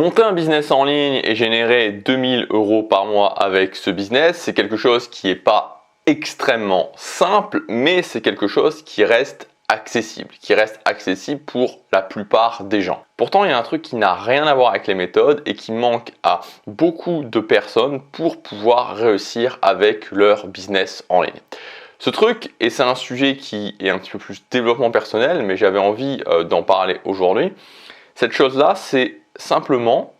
Monter un business en ligne et générer 2000 € par mois avec ce business, c'est quelque chose qui n'est pas extrêmement simple, mais c'est quelque chose qui reste accessible pour la plupart des gens. Pourtant, il y a un truc qui n'a rien à voir avec les méthodes et qui manque à beaucoup de personnes pour pouvoir réussir avec leur business en ligne. Ce truc, et c'est un sujet qui est un petit peu plus développement personnel, mais j'avais envie d'en parler aujourd'hui, cette chose-là, c'est simplement,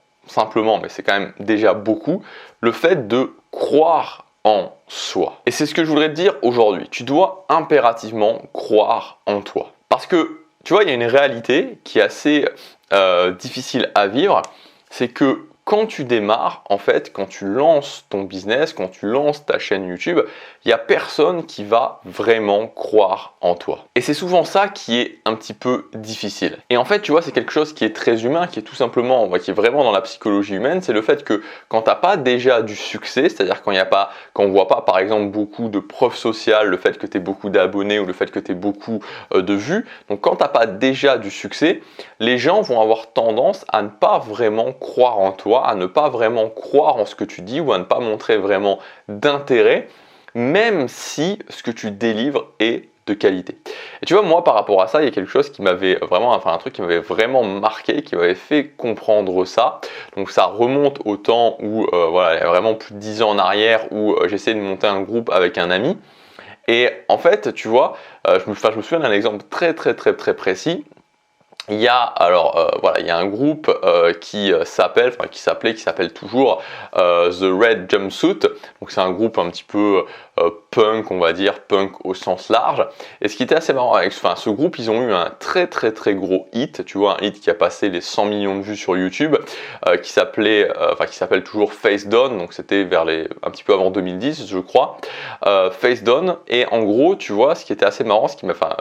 mais c'est quand même déjà beaucoup, le fait de croire en soi. Et c'est ce que je voudrais te dire aujourd'hui. Tu dois impérativement croire en toi. Parce que, tu vois, il y a une réalité qui est assez difficile à vivre, c'est que quand tu démarres, en fait, quand tu lances ton business, quand tu lances ta chaîne YouTube, il n'y a personne qui va vraiment croire en toi. Et c'est souvent ça qui est un petit peu difficile. Et en fait, tu vois, c'est quelque chose qui est très humain, qui est tout simplement, qui est vraiment dans la psychologie humaine, c'est le fait que quand tu n'as pas déjà du succès, c'est-à-dire quand on ne voit pas, par exemple, beaucoup de preuves sociales, le fait que tu aies beaucoup d'abonnés ou le fait que tu aies beaucoup de vues, donc quand tu n'as pas déjà du succès, les gens vont avoir tendance à ne pas vraiment croire en toi, à ne pas vraiment croire en ce que tu dis ou à ne pas montrer vraiment d'intérêt, même si ce que tu délivres est de qualité. Et tu vois, moi, par rapport à ça, il y a quelque chose qui m'avait vraiment, un truc qui m'avait vraiment marqué, qui m'avait fait comprendre ça. Donc ça remonte au temps où, voilà, il y a vraiment plus de 10 ans en arrière, où j'essayais de monter un groupe avec un ami. Et en fait, tu vois, je me souviens d'un exemple très précis. Il y a il y a un groupe qui s'appelle toujours The Red Jumpsuit. Donc c'est un groupe un petit peu punk, on va dire, punk au sens large. Et ce qui était assez marrant avec ce groupe, ils ont eu un très gros hit, tu vois, un hit qui a passé les 100 millions de vues sur YouTube, qui s'appelle toujours Face Down. Donc c'était un petit peu avant 2010, je crois. Face Down. Et en gros, tu vois, ce qui était assez marrant,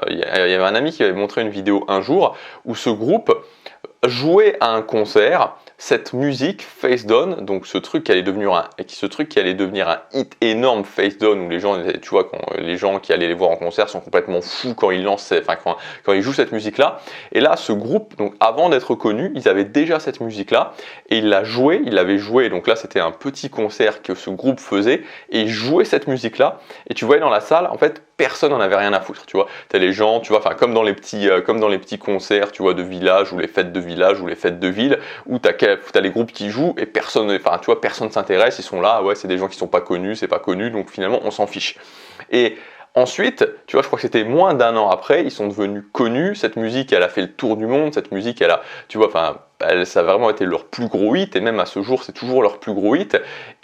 il y avait un ami qui avait montré une vidéo un jour où ce groupe jouait à un concert cette musique Face Down, donc ce truc qui allait devenir un hit énorme, Face Down, où les gens, tu vois, quand les gens qui allaient les voir en concert sont complètement fous quand ils quand ils jouent cette musique-là. Et là, ce groupe, donc avant d'être connu, ils avaient déjà cette musique-là et il l'avait joué. Donc là, c'était un petit concert que ce groupe faisait et il jouait cette musique-là. Et tu voyais dans la salle, en fait, personne n'en avait rien à foutre, tu vois. T'as les gens, tu vois, comme dans les petits concerts, tu vois, de village ou les fêtes de village ou les fêtes de ville, où t'as les groupes qui jouent et personne s'intéresse, ils sont là, ouais, c'est des gens qui sont pas connus, c'est pas connu, donc finalement on s'en fiche. Et ensuite, tu vois, je crois que c'était moins d'un an après, ils sont devenus connus. Cette musique, elle a fait le tour du monde. Cette musique, ça a vraiment été leur plus gros hit. Et même à ce jour, c'est toujours leur plus gros hit.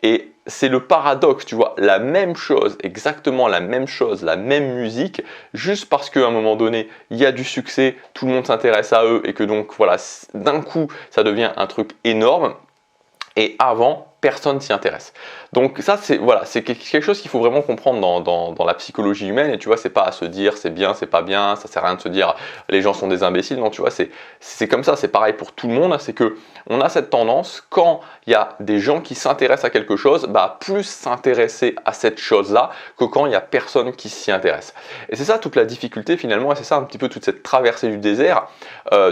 Et c'est le paradoxe, tu vois, la même chose, exactement la même chose, la même musique, juste parce qu'à un moment donné, il y a du succès, tout le monde s'intéresse à eux et que donc, voilà, d'un coup, ça devient un truc énorme. Et avant, personne s'y intéresse. Donc ça, c'est quelque chose qu'il faut vraiment comprendre dans la psychologie humaine. Et tu vois, c'est pas à se dire c'est bien, c'est pas bien, ça sert à rien de se dire les gens sont des imbéciles. Non, tu vois, c'est comme ça, c'est pareil pour tout le monde. C'est que on a cette tendance, quand il y a des gens qui s'intéressent à quelque chose, plus s'intéresser à cette chose-là que quand il n'y a personne qui s'y intéresse. Et c'est ça toute la difficulté finalement, et c'est ça un petit peu toute cette traversée du désert,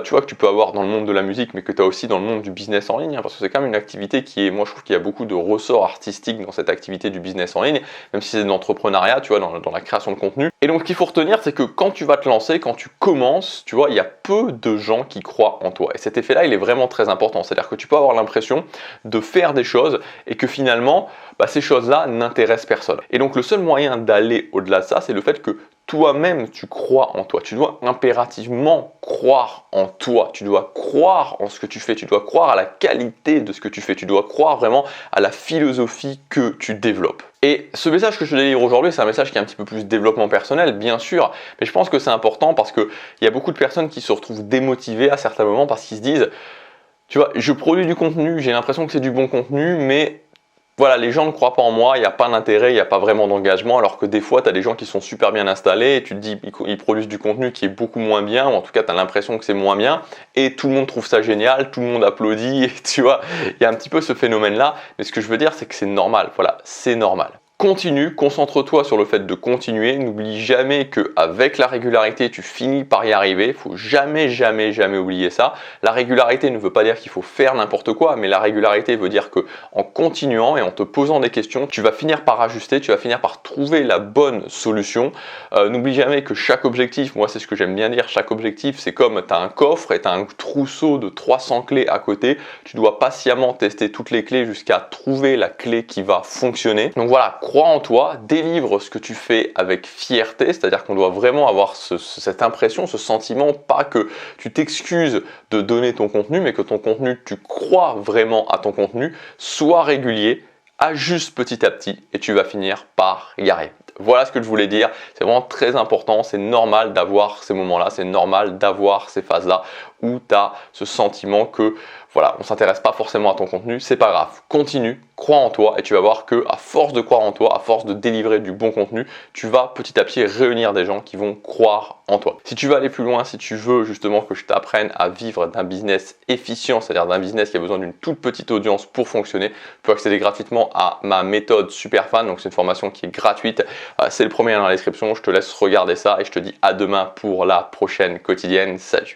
tu vois, que tu peux avoir dans le monde de la musique, mais que tu as aussi dans le monde du business en ligne, parce que c'est quand même une activité qui est, moi je trouve qu'il y a beaucoup de ressorts artistiques dans cette activité du business en ligne, même si c'est de l'entrepreneuriat, tu vois, dans la création de contenu. Et donc ce qu'il faut retenir, c'est que quand tu vas te lancer, quand tu commences, tu vois, il y a peu de gens qui croient en toi. Et cet effet-là, il est vraiment très important. C'est-à-dire que tu peux avoir l'impression de faire des choses et que finalement, ces choses-là n'intéressent personne. Et donc le seul moyen d'aller au-delà de ça, c'est le fait que toi-même, tu crois en toi. Tu dois impérativement croire en toi. Tu dois croire en ce que tu fais. Tu dois croire à la qualité de ce que tu fais. Tu dois croire vraiment à la philosophie que tu développes. Et ce message que je te délivre aujourd'hui, c'est un message qui est un petit peu plus développement personnel, bien sûr. Mais je pense que c'est important parce qu'il y a beaucoup de personnes qui se retrouvent démotivées à certains moments parce qu'ils se disent, tu vois, je produis du contenu, j'ai l'impression que c'est du bon contenu, mais voilà, les gens ne croient pas en moi, il n'y a pas d'intérêt, il n'y a pas vraiment d'engagement, alors que des fois, tu as des gens qui sont super bien installés et tu te dis, ils produisent du contenu qui est beaucoup moins bien, ou en tout cas, tu as l'impression que c'est moins bien, et tout le monde trouve ça génial, tout le monde applaudit, et tu vois, il y a un petit peu ce phénomène-là, mais ce que je veux dire, c'est que c'est normal, voilà, c'est normal. Continue, concentre-toi sur le fait de continuer. N'oublie jamais qu'avec la régularité, tu finis par y arriver. Il faut jamais, jamais, jamais oublier ça. La régularité ne veut pas dire qu'il faut faire n'importe quoi, mais la régularité veut dire que en continuant et en te posant des questions, tu vas finir par ajuster, tu vas finir par trouver la bonne solution. N'oublie jamais que chaque objectif, moi c'est ce que j'aime bien dire, chaque objectif c'est comme tu as un coffre et tu as un trousseau de 300 clés à côté. Tu dois patiemment tester toutes les clés jusqu'à trouver la clé qui va fonctionner. Donc voilà, crois en toi, délivre ce que tu fais avec fierté, c'est-à-dire qu'on doit vraiment avoir cette impression, ce sentiment, pas que tu t'excuses de donner ton contenu, mais que ton contenu, tu crois vraiment à ton contenu, sois régulier, ajuste petit à petit et tu vas finir par y arriver. Voilà ce que je voulais dire, c'est vraiment très important, c'est normal d'avoir ces moments-là, c'est normal d'avoir ces phases-là où tu as ce sentiment que voilà, on ne s'intéresse pas forcément à ton contenu, c'est pas grave, continue, crois en toi et tu vas voir que à force de croire en toi, à force de délivrer du bon contenu, tu vas petit à petit réunir des gens qui vont croire en toi. Si tu veux aller plus loin, si tu veux justement que je t'apprenne à vivre d'un business efficient, c'est-à-dire d'un business qui a besoin d'une toute petite audience pour fonctionner, tu peux accéder gratuitement à ma méthode Superfan, donc c'est une formation qui est gratuite, c'est le premier lien dans la description, je te laisse regarder ça et je te dis à demain pour la prochaine quotidienne, salut!